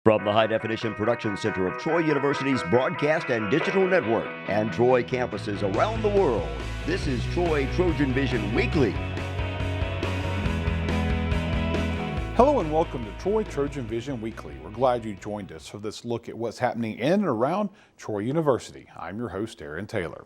From the High Definition Production Center of Troy University's Broadcast and Digital Network and Troy campuses around the world, this is Troy TrojanVision Weekly. Hello and welcome to Troy TrojanVision Weekly. We're glad you joined us for this look at what's happening in and around Troy University. I'm your host, Aaron Taylor.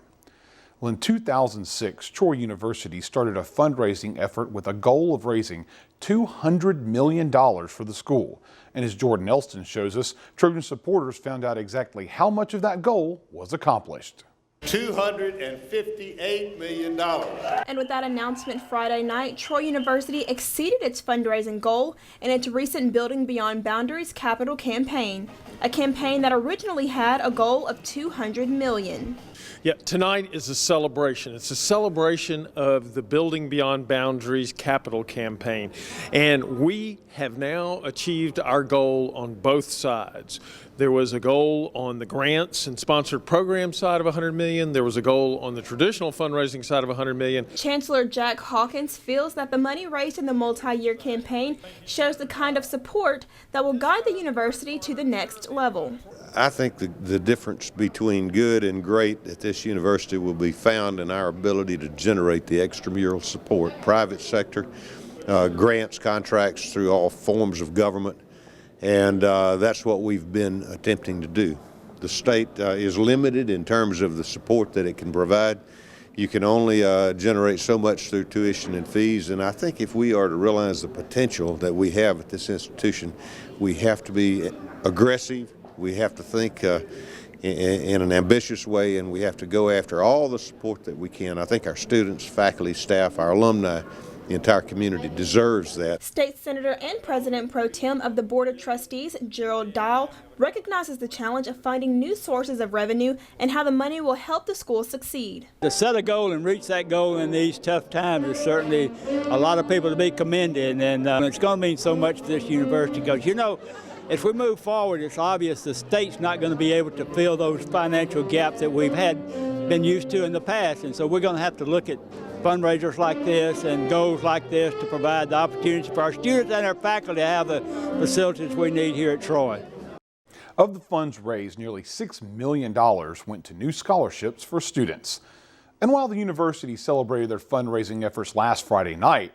Well, in 2006, Troy University started a fundraising effort with a goal of raising $200 million for the school. And as Jordan Elston shows us, Trojan supporters found out exactly how much of that goal was accomplished. $258 million. And with that announcement Friday night, Troy University exceeded its fundraising goal in its recent Building Beyond Boundaries capital campaign, a campaign that originally had a goal of $200 million. Yeah, tonight is a celebration. It's a celebration of the Building Beyond Boundaries capital campaign. And we have now achieved our goal on both sides. There was a goal on the grants and sponsored program side of $100 million. There was a goal on the traditional fundraising side of $100 million. Chancellor Jack Hawkins feels that the money raised in the multi-year campaign shows the kind of support that will guide the university to the next level. I think the difference between good and great at this university will be found in our ability to generate the extramural support, private sector, grants, contracts through all forms of government, and that's what we've been attempting to do. The state is limited in terms of the support that it can provide. You can only generate so much through tuition and fees, and I think if we are to realize the potential that we have at this institution, we have to be aggressive. We have to think in an ambitious way, and we have to go after all the support that we can. I think our students, faculty, staff, our alumni, the entire community deserves that. State Senator and President Pro Tem of the Board of Trustees, Gerald Dahl, recognizes the challenge of finding new sources of revenue and how the money will help the school succeed. To set a goal and reach that goal in these tough times is certainly a lot of people to be commended, and it's going to mean so much to this university because, you know, as we move forward, it's obvious the state's not going to be able to fill those financial gaps that we've been used to in the past. And so we're going to have to look at fundraisers like this and goals like this to provide the opportunity for our students and our faculty to have the facilities we need here at Troy. Of the funds raised, nearly $6 million went to new scholarships for students. And while the university celebrated their fundraising efforts last Friday night,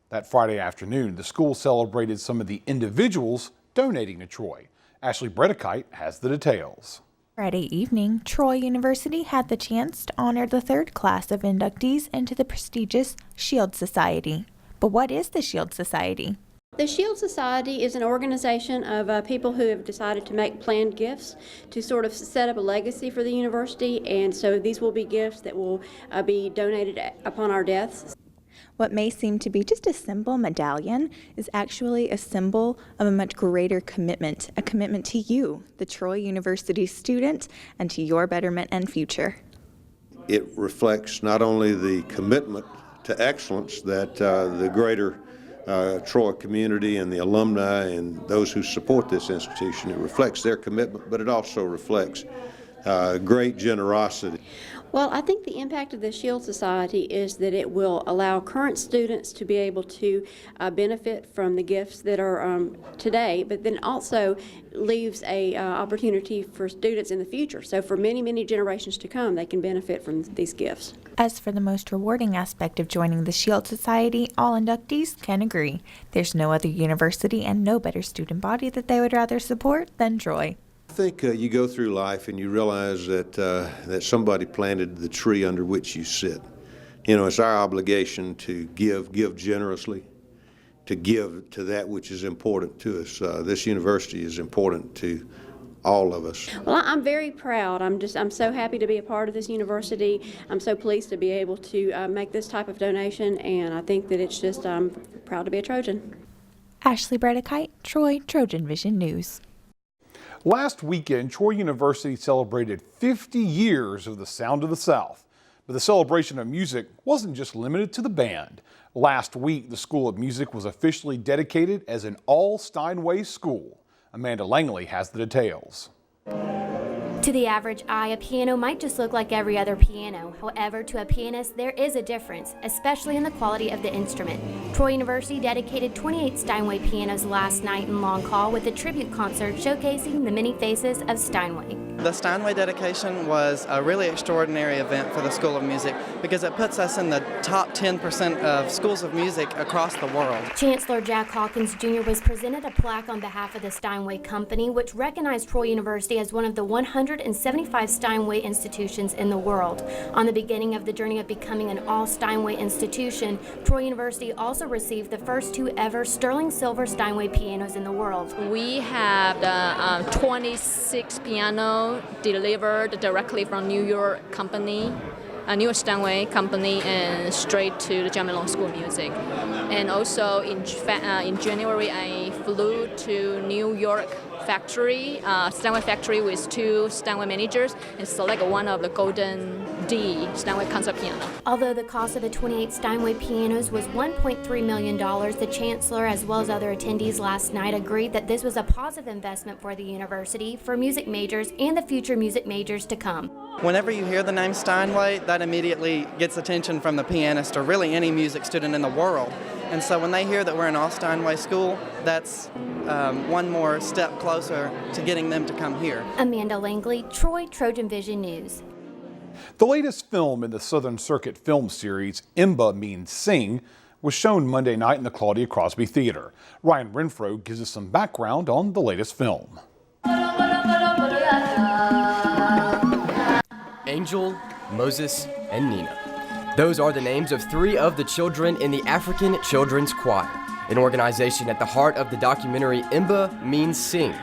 that Friday afternoon, the school celebrated some of the individuals donating to Troy. Ashley Bredekite has the details. Friday evening, Troy University had the chance to honor the third class of inductees into the prestigious Shield Society. But what is the Shield Society? The Shield Society is an organization of people who have decided to make planned gifts to sort of set up a legacy for the university, and so these will be gifts that will be donated upon our deaths. What may seem to be just a simple medallion is actually a symbol of a much greater commitment, a commitment to you, the Troy University student, and to your betterment and future. It reflects not only the commitment to excellence that the greater Troy community and the alumni and those who support this institution, it reflects their commitment, but it also reflects great generosity. Well, I think the impact of the Shield Society is that it will allow current students to be able to benefit from the gifts that are today, but then also leaves a opportunity for students in the future. So for many, many generations to come, they can benefit from these gifts. As for the most rewarding aspect of joining the Shield Society, all inductees can agree. There's no other university and no better student body that they would rather support than Troy. I think you go through life and you realize that somebody planted the tree under which you sit. You know, it's our obligation to give generously, to give to that which is important to us. This university is important to all of us. Well, I'm very proud. I'm so happy to be a part of this university. I'm so pleased to be able to make this type of donation, and I think that it's just, I'm proud to be a Trojan. Ashley Bredekite, Troy TrojanVision News. Last weekend, Troy University celebrated 50 years of the Sound of the South. But the celebration of music wasn't just limited to the band. Last week, the School of Music was officially dedicated as an all-Steinway school. Amanda Langley has the details. To the average eye, a piano might just look like every other piano. However, to a pianist, there is a difference, especially in the quality of the instrument. Troy University dedicated 28 Steinway pianos last night in Long Call with a tribute concert showcasing the many faces of Steinway. The Steinway dedication was a really extraordinary event for the School of Music because it puts us in the top 10% of schools of music across the world. Chancellor Jack Hawkins Jr. was presented a plaque on behalf of the Steinway Company, which recognized Troy University as one of the 175 Steinway institutions in the world. On the beginning of the journey of becoming an all-Steinway institution, Troy University also received the first 2 ever sterling silver Steinway pianos in the world. We have the 26 piano delivered directly from New York company, a New York Steinway company, and straight to the German Law School of Music. And also in January, I flew to New York factory, Steinway factory, with 2 Steinway managers and select one of the Golden D Steinway concert piano. Although the cost of the 28 Steinway pianos was $1.3 million, the Chancellor, as well as other attendees last night, agreed that this was a positive investment for the university, for music majors, and the future music majors to come. Whenever you hear the name Steinway, that immediately gets attention from the pianist or really any music student in the world. And so when they hear that we're an all-Steinway school, that's one more step closer to getting them to come here. Amanda Langley, Troy, TrojanVision News. The latest film in the Southern Circuit film series, Imba Means Sing, was shown Monday night in the Claudia Crosby Theater. Ryan Renfro gives us some background on the latest film. Angel, Moses, and Nina. Those are the names of 3 of the children in the African Children's Choir, an organization at the heart of the documentary Imba Means Sing.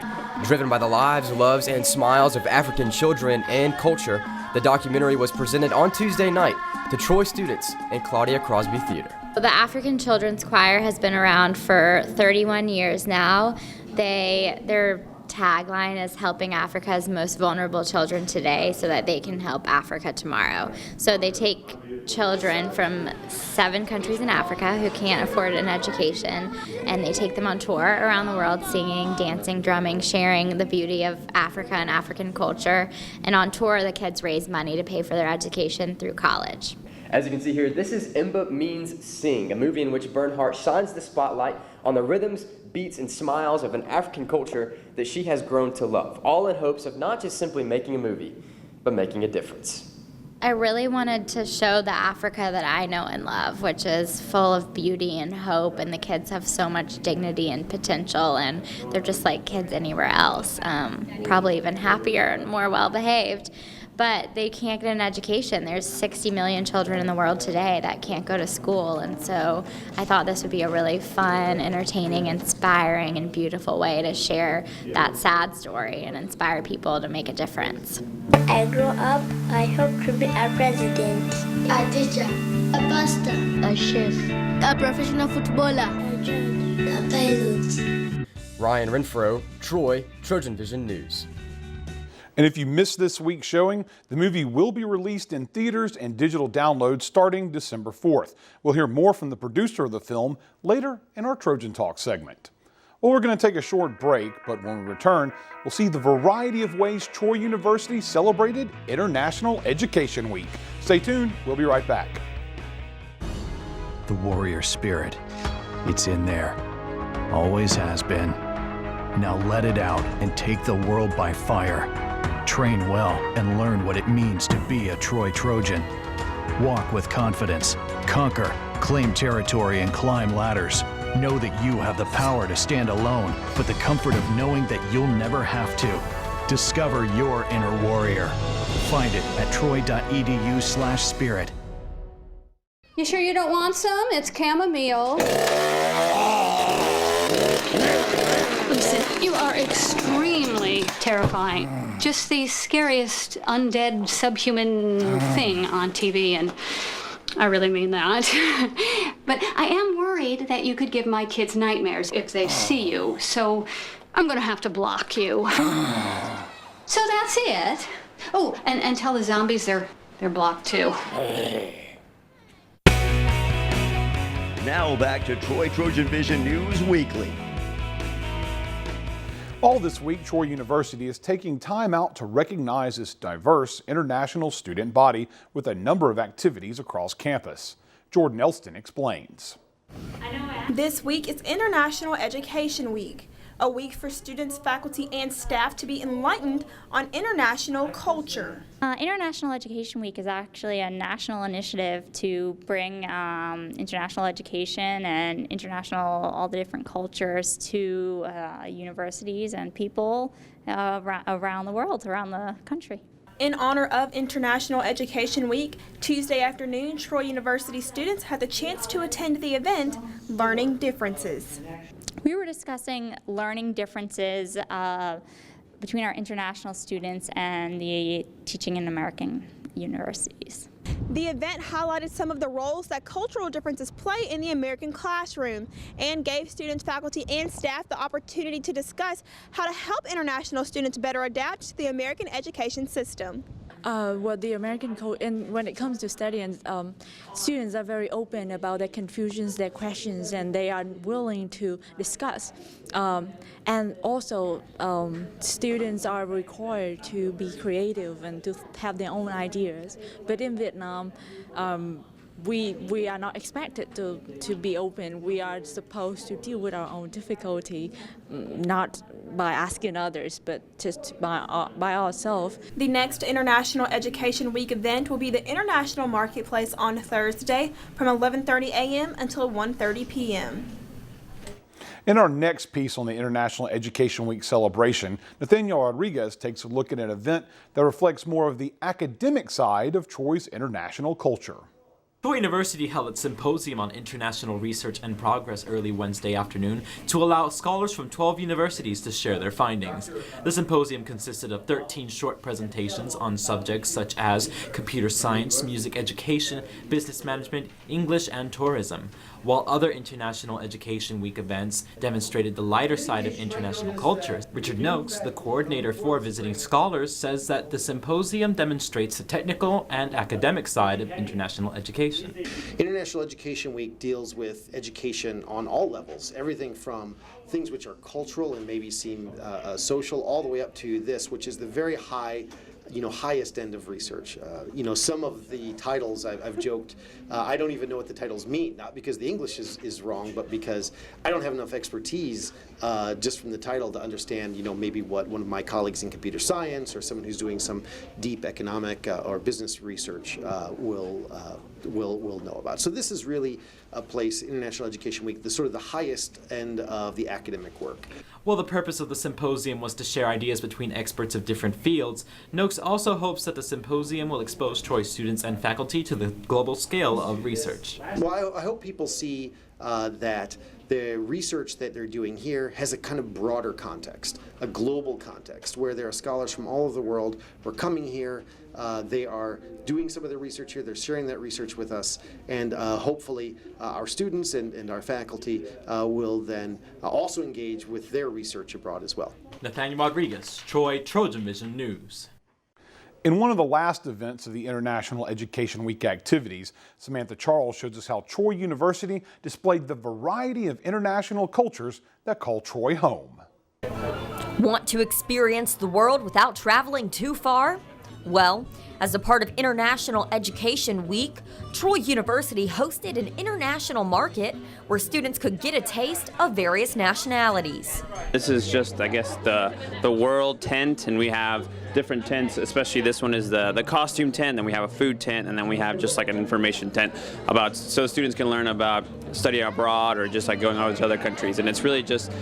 Driven by the lives, loves, and smiles of African children and culture, the documentary was presented on Tuesday night to Troy students in Claudia Crosby Theater. The African Children's Choir has been around for 31 years now. Their tagline is helping Africa's most vulnerable children today so that they can help Africa tomorrow. So they take children from 7 countries in Africa who can't afford an education, and they take them on tour around the world singing, dancing, drumming, sharing the beauty of Africa and African culture. And on tour, the kids raise money to pay for their education through college. As you can see here, this is Imba Means Sing, a movie in which Bernhardt shines the spotlight on the rhythms, beats, and smiles of an African culture that she has grown to love, all in hopes of not just simply making a movie, but making a difference. I really wanted to show the Africa that I know and love, which is full of beauty and hope, and the kids have so much dignity and potential, and they're just like kids anywhere else, probably even happier and more well-behaved. But they can't get an education. There's 60 million children in the world today that can't go to school, and so I thought this would be a really fun, entertaining, inspiring, and beautiful way to share that sad story and inspire people to make a difference. I grew up, I hope to be a president, a teacher, a pastor, a chef, a professional footballer, a judge, a pilot. Ryan Renfro, Troy, TrojanVision News. And if you missed this week's showing, the movie will be released in theaters and digital downloads starting December 4th. We'll hear more from the producer of the film later in our Trojan Talk segment. Well, we're going to take a short break, but when we return, we'll see the variety of ways Troy University celebrated International Education Week. Stay tuned, we'll be right back. The warrior spirit, it's in there. Always has been. Now let it out and take the world by fire. Train well and learn what it means to be a Troy Trojan. Walk with confidence, conquer, claim territory, and climb ladders. Know that you have the power to stand alone, but the comfort of knowing that you'll never have to. Discover your inner warrior. Find it at troy.edu/spirit. You sure you don't want some? It's chamomile. Listen, you are extremely terrifying. Just the scariest undead subhuman thing on TV, and I really mean that. But I am worried that you could give my kids nightmares if they see you, so I'm gonna have to block you. So that's it. Oh, and tell the zombies they're blocked too. Now back to Troy TrojanVision News Weekly. All this week, Troy University is taking time out to recognize its diverse international student body with a number of activities across campus. Jordan Elston explains. This week is International Education Week, a week for students, faculty, and staff to be enlightened on international culture. International Education Week is actually a national initiative to bring international education and all the different cultures to universities and people around the world, around the country. In honor of International Education Week, Tuesday afternoon, Troy University students had the chance to attend the event, Learning Differences. We were discussing learning differences between our international students and the teaching in American universities. The event highlighted some of the roles that cultural differences play in the American classroom and gave students, faculty, and staff the opportunity to discuss how to help international students better adapt to the American education system. Well, the American and when it comes to studying, students are very open about their confusions, their questions, and they are willing to discuss. And also, students are required to be creative and to have their own ideas. But in Vietnam, we are not expected to be open. We are supposed to deal with our own difficulty, not by asking others, but just by ourselves. The next International Education Week event will be the International Marketplace on Thursday from 11:30 a.m. until 1:30 p.m. In our next piece on the International Education Week celebration, Nathaniel Rodriguez takes a look at an event that reflects more of the academic side of Troy's international culture. Troy University held its symposium on international research and progress early Wednesday afternoon to allow scholars from 12 universities to share their findings. The symposium consisted of 13 short presentations on subjects such as computer science, music education, business management, English, and tourism. While other International Education Week events demonstrated the lighter side of international culture, Richard Noakes, the coordinator for visiting scholars, says that the symposium demonstrates the technical and academic side of international education. International Education Week deals with education on all levels, everything from things which are cultural and maybe seem social, all the way up to this, which is the very highest end of research. Some of the titles I've joked, I don't even know what the titles mean, not because the English is wrong, but because I don't have enough expertise just from the title to understand, maybe what one of my colleagues in computer science or someone who's doing some deep economic or business research will know about. So this is really a place, International Education Week, the sort of the highest end of the academic work. While the purpose of the symposium was to share ideas between experts of different fields, Noakes also hopes that the symposium will expose Troy students and faculty to the global scale of research. Well, I hope people see that the research that they're doing here has a kind of broader context, a global context, where there are scholars from all over the world who are coming here. They are doing some of their research here, they're sharing that research with us, and hopefully our students and our faculty will then also engage with their research abroad as well. Nathaniel Rodriguez, Troy, TrojanVision News. In one of the last events of the International Education Week activities, Samantha Charles shows us how Troy University displayed the variety of international cultures that call Troy home. Want to experience the world without traveling too far? Well, as a part of International Education Week, Troy University hosted an international market where students could get a taste of various nationalities. This is just, I guess, the world tent, and we have different tents, especially this one is the costume tent, then we have a food tent, and then we have just like an information tent so students can learn about study abroad or just like going out to other countries. And it's really just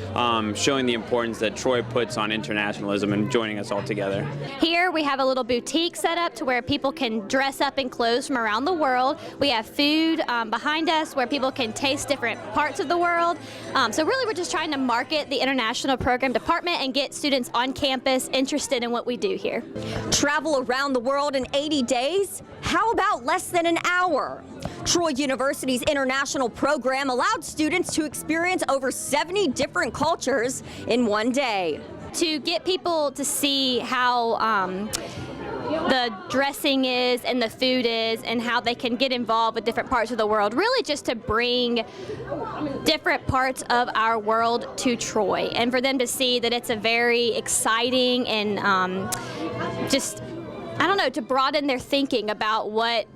showing the importance that Troy puts on internationalism and joining us all together. Here we have a little boutique set up to where people can dress up in clothes from around the world. We have food behind us where people can taste different parts of the world. So really we're just trying to market the international program department and get students on campus interested in what we do here. Travel around the world in 80 days? How about less than an hour? Troy University's international program allowed students to experience over 70 different cultures in one day. To get people to see how the dressing is and the food is and how they can get involved with different parts of the world, really just to bring different parts of our world to Troy and for them to see that it's a very exciting and to broaden their thinking about what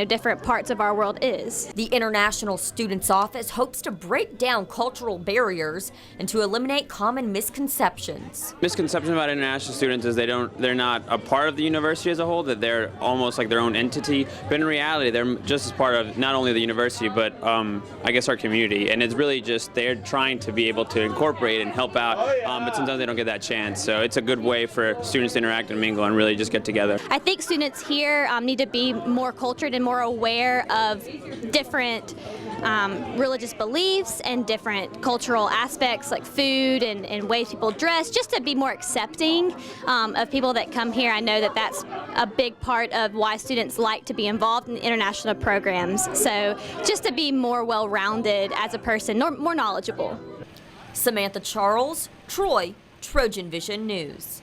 different parts of our world is. The International Students Office hopes to break down cultural barriers and to eliminate common misconceptions. Misconception about international students is they're not a part of the university as a whole, that they're almost like their own entity, but in reality they're just as part of not only the university but I guess our community, and it's really just they're trying to be able to incorporate and help out, but sometimes they don't get that chance, so it's a good way for students to interact and mingle and really just get together. I think students here need to be more cultured and more aware of different religious beliefs and different cultural aspects like food and ways people dress, just to be more accepting of people that come here. I know that that's a big part of why students like to be involved in international programs. So just to be more well-rounded as a person, more knowledgeable. Samantha Charles, Troy, Trojan Vision News.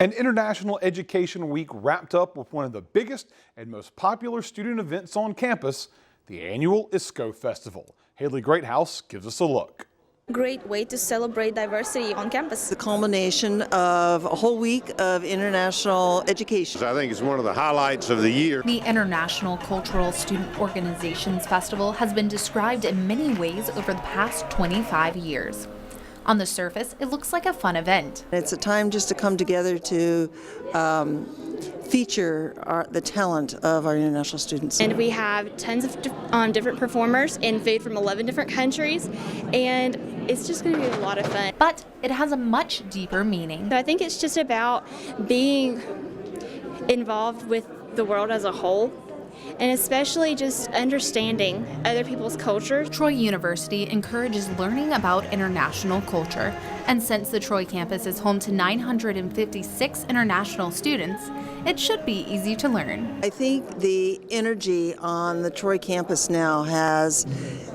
An International Education Week wrapped up with one of the biggest and most popular student events on campus, the annual ISCO Festival. Haley Greathouse gives us a look. Great way to celebrate diversity on campus. The culmination of a whole week of international education. I think it's one of the highlights of the year. The International Cultural Student Organizations Festival has been described in many ways over the past 25 years. On the surface, it looks like a fun event. It's a time just to come together to feature the talent of our international students. And we have tons of different performers and food from 11 different countries, and it's just going to be a lot of fun. But it has a much deeper meaning. So I think it's just about being involved with the world as a whole, and especially just understanding other people's cultures. Troy University encourages learning about international culture, and since the Troy campus is home to 956 international students, it should be easy to learn. I think the energy on the Troy campus now has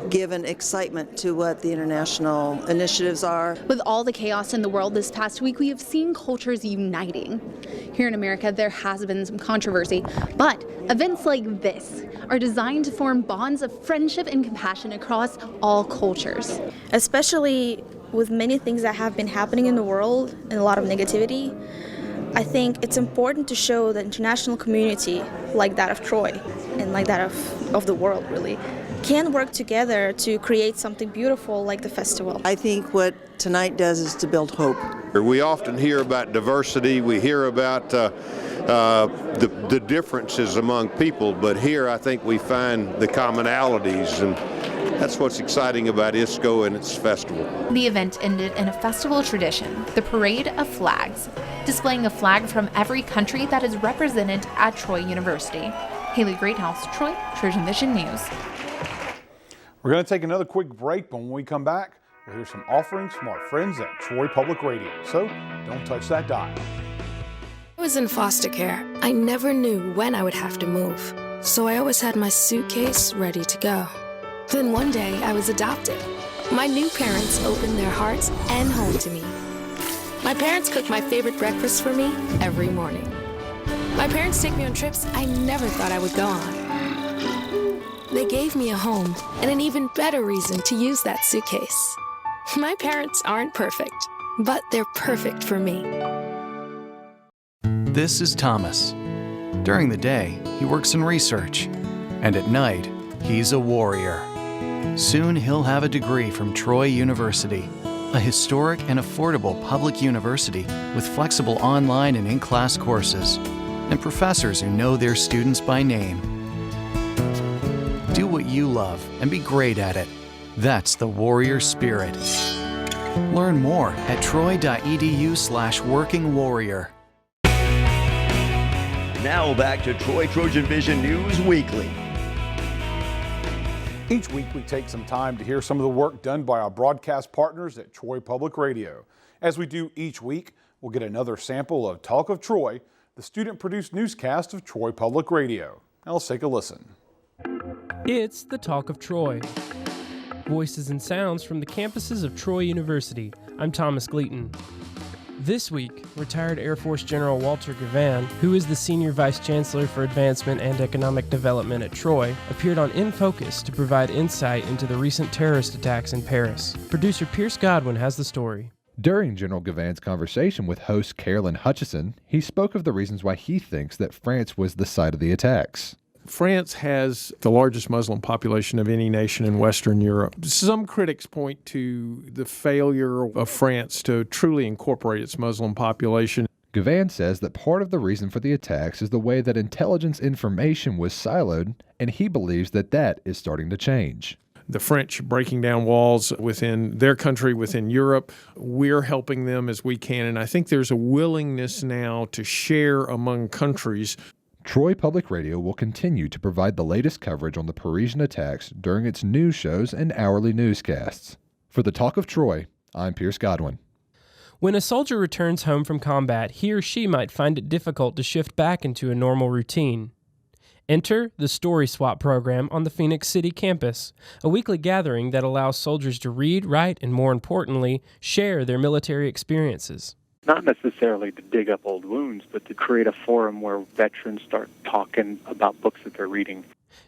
given excitement to what the international initiatives are. With all the chaos in the world this past week, we have seen cultures uniting. Here in America, there has been some controversy, but events like this are designed to form bonds of friendship and compassion across all cultures. Especially with many things that have been happening in the world and a lot of negativity, I think it's important to show the international community, like that of Troy and like that of the world really, can work together to create something beautiful like the festival. I think what tonight does is to build hope. We often hear about diversity, we hear about the differences among people, but here I think we find the commonalities, and that's what's exciting about ISCO and its festival. The event ended in a festival tradition, the Parade of Flags, displaying a flag from every country that is represented at Troy University. Haley Greathouse, Troy, Trojan Vision News. We're going to take another quick break, but when we come back, we'll hear some offerings from our friends at Troy Public Radio. So don't touch that dial. I was in foster care. I never knew when I would have to move, so I always had my suitcase ready to go. Then one day, I was adopted. My new parents opened their hearts and home to me. My parents cook my favorite breakfast for me every morning. My parents take me on trips I never thought I would go on. They gave me a home and an even better reason to use that suitcase. My parents aren't perfect, but they're perfect for me. This is Thomas. During the day, he works in research, and at night, he's a warrior. Soon he'll have a degree from Troy University, a historic and affordable public university with flexible online and in-class courses, and professors who know their students by name. Do what you love and be great at it. That's the warrior spirit. Learn more at troy.edu/workingwarrior. Now back to Troy Trojan Vision News Weekly. Each week we take some time to hear some of the work done by our broadcast partners at Troy Public Radio. As we do each week, we'll get another sample of Talk of Troy, the student-produced newscast of Troy Public Radio. Now let's take a listen. It's the Talk of Troy. Voices and sounds from the campuses of Troy University. I'm Thomas Gleaton. This week, retired Air Force General Walter Gavan, who is the Senior Vice Chancellor for Advancement and Economic Development at Troy, appeared on In Focus to provide insight into the recent terrorist attacks in Paris. Producer Pierce Godwin has the story. During General Gavan's conversation with host Carolyn Hutchison, he spoke of the reasons why he thinks that France was the site of the attacks. France has the largest Muslim population of any nation in Western Europe. Some critics point to the failure of France to truly incorporate its Muslim population. Gavan says that part of the reason for the attacks is the way that intelligence information was siloed, and he believes that that is starting to change. The French breaking down walls within their country, within Europe, we're helping them as we can, and I think there's a willingness now to share among countries. Troy Public Radio will continue to provide the latest coverage on the Parisian attacks during its news shows and hourly newscasts. For the Talk of Troy, I'm Pierce Godwin. When a soldier returns home from combat, he or she might find it difficult to shift back into a normal routine. Enter the Story Swap program on the Phoenix City campus, a weekly gathering that allows soldiers to read, write, and more importantly, share their military experiences. Not necessarily to dig up old wounds, but to create a forum where veterans start talking about books that they're reading.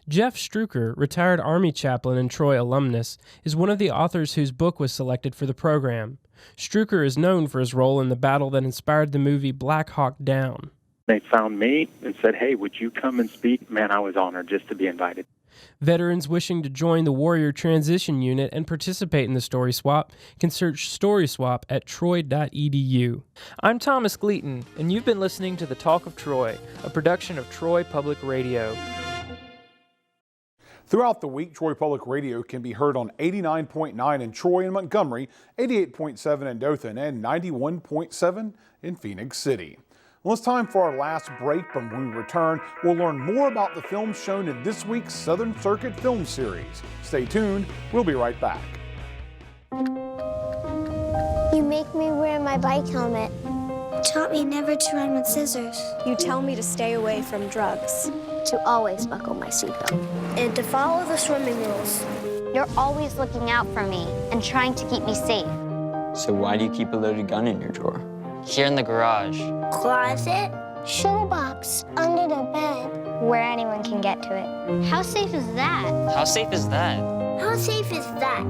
Jeff Struker, retired Army chaplain and Troy alumnus, is one of the authors whose book was selected for the program. Struker is known for his role in the battle that inspired the movie Black Hawk Down. They found me and said, "Hey, would you come and speak?" Man, I was honored just to be invited. Veterans wishing to join the Warrior Transition Unit and participate in the Story Swap can search Story Swap at troy.edu. I'm Thomas Gleaton, and you've been listening to The Talk of Troy, a production of Troy Public Radio. Throughout the week, Troy Public Radio can be heard on 89.9 in Troy and Montgomery, 88.7 in Dothan, and 91.7 in Phoenix City. Well, it's time for our last break, but when we return, we'll learn more about the films shown in this week's Southern Circuit Film Series. Stay tuned, we'll be right back. You make me wear my bike helmet. Taught me never to run with scissors. You tell me to stay away from drugs. To always buckle my seatbelt. And to follow the swimming rules. You're always looking out for me and trying to keep me safe. So why do you keep a loaded gun in your drawer? Here in the garage. Closet. Shoebox. Under the bed. Where anyone can get to it. How safe is that? How safe is that? How safe is that?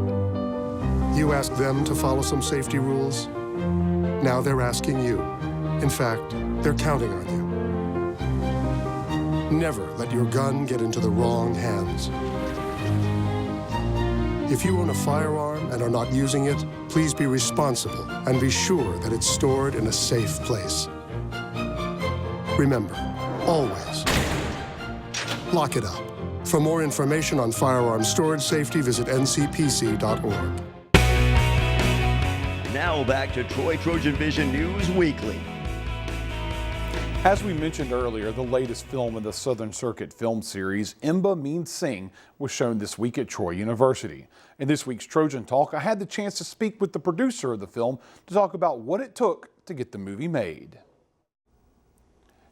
You asked them to follow some safety rules. Now they're asking you. In fact, they're counting on you. Never let your gun get into the wrong hands. If you own a firearm and are not using it, please be responsible and be sure that it's stored in a safe place. Remember, always lock it up. For more information on firearm storage safety, visit ncpc.org. Now back to Troy TrojanVision News Weekly. As we mentioned earlier, the latest film in the Southern Circuit film series, Imba Means Sing, was shown this week at Troy University. In this week's Trojan Talk, I had the chance to speak with the producer of the film to talk about what it took to get the movie made.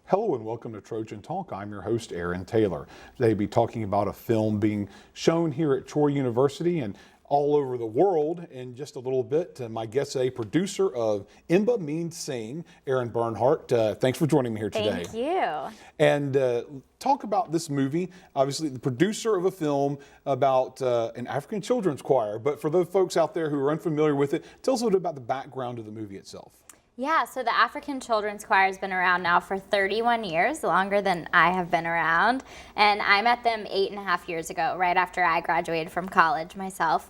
Hello and welcome to Trojan Talk. I'm your host, Aaron Taylor. Today we'll be talking about a film being shown here at Troy University and all over the world in just a little bit. My guest today, producer of Imba Means Sing, Aaron Bernhardt. Thanks for joining me here today. Thank you. And talk about this movie. Obviously, the producer of a film about an African children's choir. But for those folks out there who are unfamiliar with it, tell us a little bit about the background of the movie itself. Yeah, so the African Children's Choir has been around now for 31 years, longer than I have been around. And I met them 8.5 years ago, right after I graduated from college myself.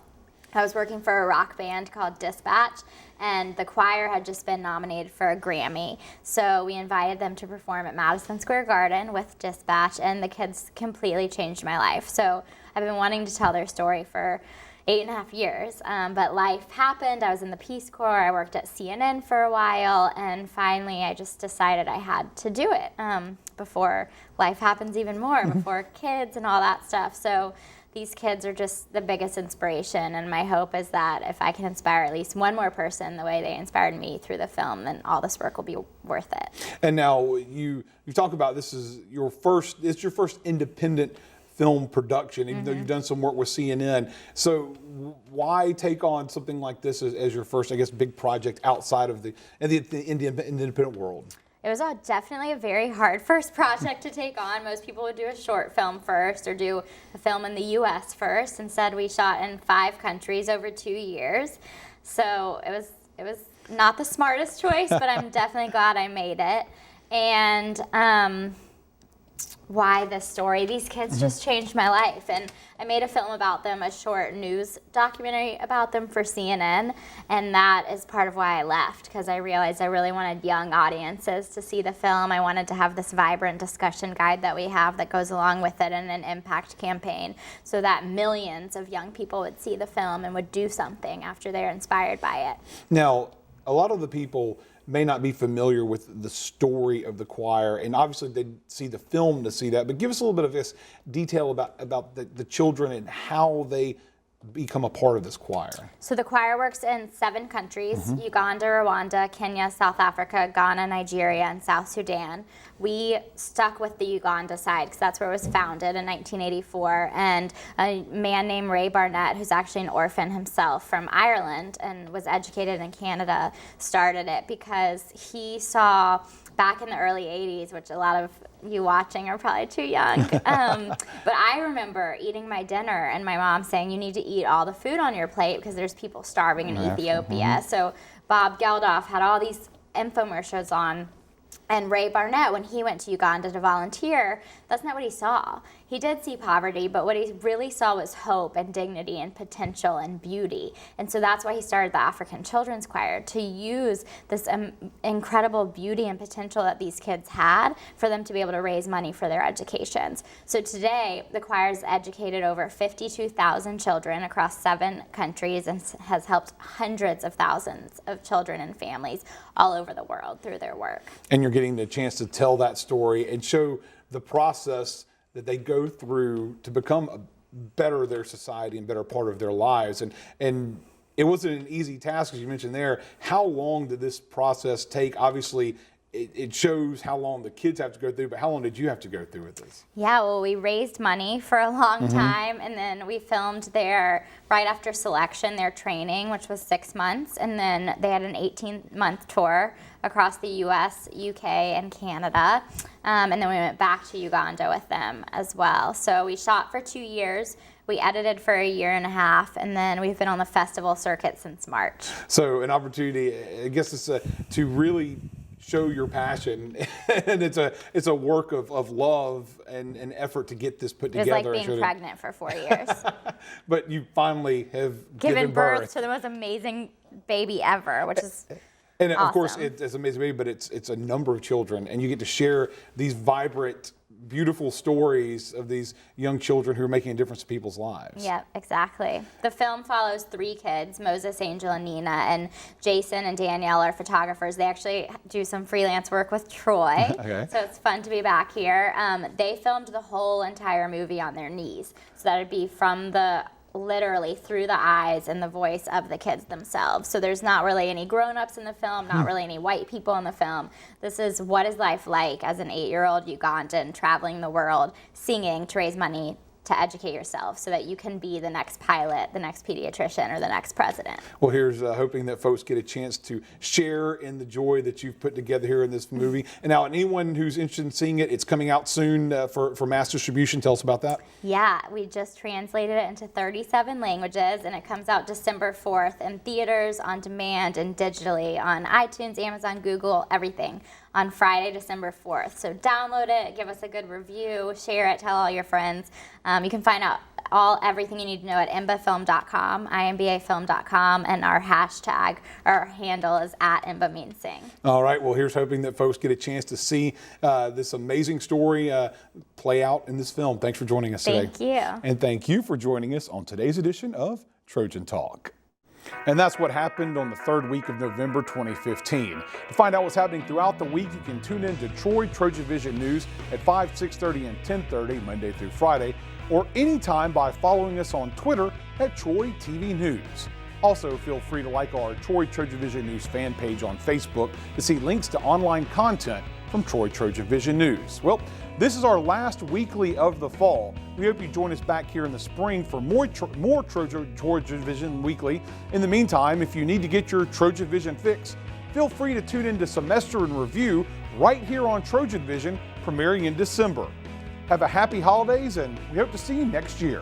I was working for a rock band called Dispatch, and the choir had just been nominated for a Grammy. So we invited them to perform at Madison Square Garden with Dispatch, and the kids completely changed my life. So I've been wanting to tell their story for 8.5 years, but life happened. I was in the Peace Corps, I worked at CNN for a while, and finally I just decided I had to do it before life happens even more, before kids and all that stuff. So these kids are just the biggest inspiration, and my hope is that if I can inspire at least one more person the way they inspired me through the film, then all this work will be worth it. And now you talk about this is your first independent film production, even though you've done some work with CNN. So why take on something like this as your first, I guess, big project outside of the independent world? It was definitely a very hard first project to take on. Most people would do a short film first or do a film in the U.S. first. Instead, we shot in 5 countries over 2 years. So it was not the smartest choice, but I'm definitely glad I made it. And why this story? These kids just changed my life, and I made a film about them, a short news documentary about them for CNN, and that is part of why I left, because I realized I really wanted young audiences to see the film. I wanted to have this vibrant discussion guide that we have that goes along with it, and an impact campaign, so that millions of young people would see the film and would do something after they're inspired by it. Now, a lot of the people may not be familiar with the story of the choir, and obviously they see the film to see that, but give us a little bit of this detail about the children and how they become a part of this choir. So the choir works in 7 countries, Uganda, Rwanda, Kenya, South Africa, Ghana, Nigeria, and South Sudan. We stuck with the Uganda side because that's where it was founded in 1984, and a man named Ray Barnett, who's actually an orphan himself from Ireland and was educated in Canada, started it because he saw back in the early 80s, which a lot of you watching are probably too young, but I remember eating my dinner and my mom saying, you need to eat all the food on your plate because there's people starving in Ethiopia. So Bob Geldof had all these infomercials on, and Ray Barnett, when he went to Uganda to volunteer, that's not what he saw. He did see poverty, but what he really saw was hope and dignity and potential and beauty. And so that's why he started the African Children's Choir, to use this incredible beauty and potential that these kids had for them to be able to raise money for their educations. So today, the choir has educated over 52,000 children across 7 countries and has helped hundreds of thousands of children and families all over the world through their work. And you're getting the chance to tell that story and show the process that they go through to become a better their society and better part of their lives. And it wasn't an easy task, as you mentioned there. How long did this process take? Obviously, it shows how long the kids have to go through, but how long did you have to go through with this? Yeah, well, we raised money for a long time, and then we filmed right after selection, their training, which was 6 months, and then they had an 18-month tour across the U.S., UK, and Canada, and then we went back to Uganda with them as well. So we shot for 2 years. We edited for 1.5 years, and then we've been on the festival circuit since March. So an opportunity, I guess, is to really show your passion, and it's a work of love and effort to get this put together. It was like being pregnant for 4 years. But you finally have given birth to the most amazing baby ever, which is and awesome. Of course, it's amazing baby, but it's a number of children, and you get to share these vibrant, beautiful stories of these young children who are making a difference to people's lives. Yep, exactly. The film follows 3 kids, Moses, Angel, and Nina, and Jason and Danielle are photographers. They actually do some freelance work with Troy, Okay. So it's fun to be back here. They filmed the whole entire movie on their knees, so that would be from literally through the eyes and the voice of the kids themselves. So there's not really any grown-ups in the film, not really any white people in the film. This is what is life like as an 8-year-old Ugandan traveling the world, singing to raise money to educate yourself so that you can be the next pilot, the next pediatrician, or the next president. Well, here's hoping that folks get a chance to share in the joy that you've put together here in this movie. And now, anyone who's interested in seeing it, it's coming out soon for mass distribution. Tell us about that. Yeah, we just translated it into 37 languages, and it comes out December 4th in theaters, on demand, and digitally on iTunes, Amazon, Google, everything, on Friday, December 4th. So download it, give us a good review, share it, tell all your friends. You can find out everything you need to know at imbafilm.com, imbafilm.com, and our hashtag, our handle is @ImbaMeansSing. All right, well, here's hoping that folks get a chance to see this amazing story play out in this film. Thanks for joining us today. Thank you. And thank you for joining us on today's edition of Trojan Talk. And that's what happened on the 3rd week of November 2015. To find out what's happening throughout the week, you can tune in to Troy TrojanVision News at 5, 6:30, and 10:30, Monday through Friday, or anytime by following us on Twitter at Troy TV News. Also, feel free to like our Troy TrojanVision News fan page on Facebook to see links to online content from Troy Trojan Vision News. Well, this is our last weekly of the fall. We hope you join us back here in the spring for more Trojan Vision Weekly. In the meantime, if you need to get your Trojan Vision fix, feel free to tune into Semester in Review right here on Trojan Vision, premiering in December. Have a happy holidays, and we hope to see you next year.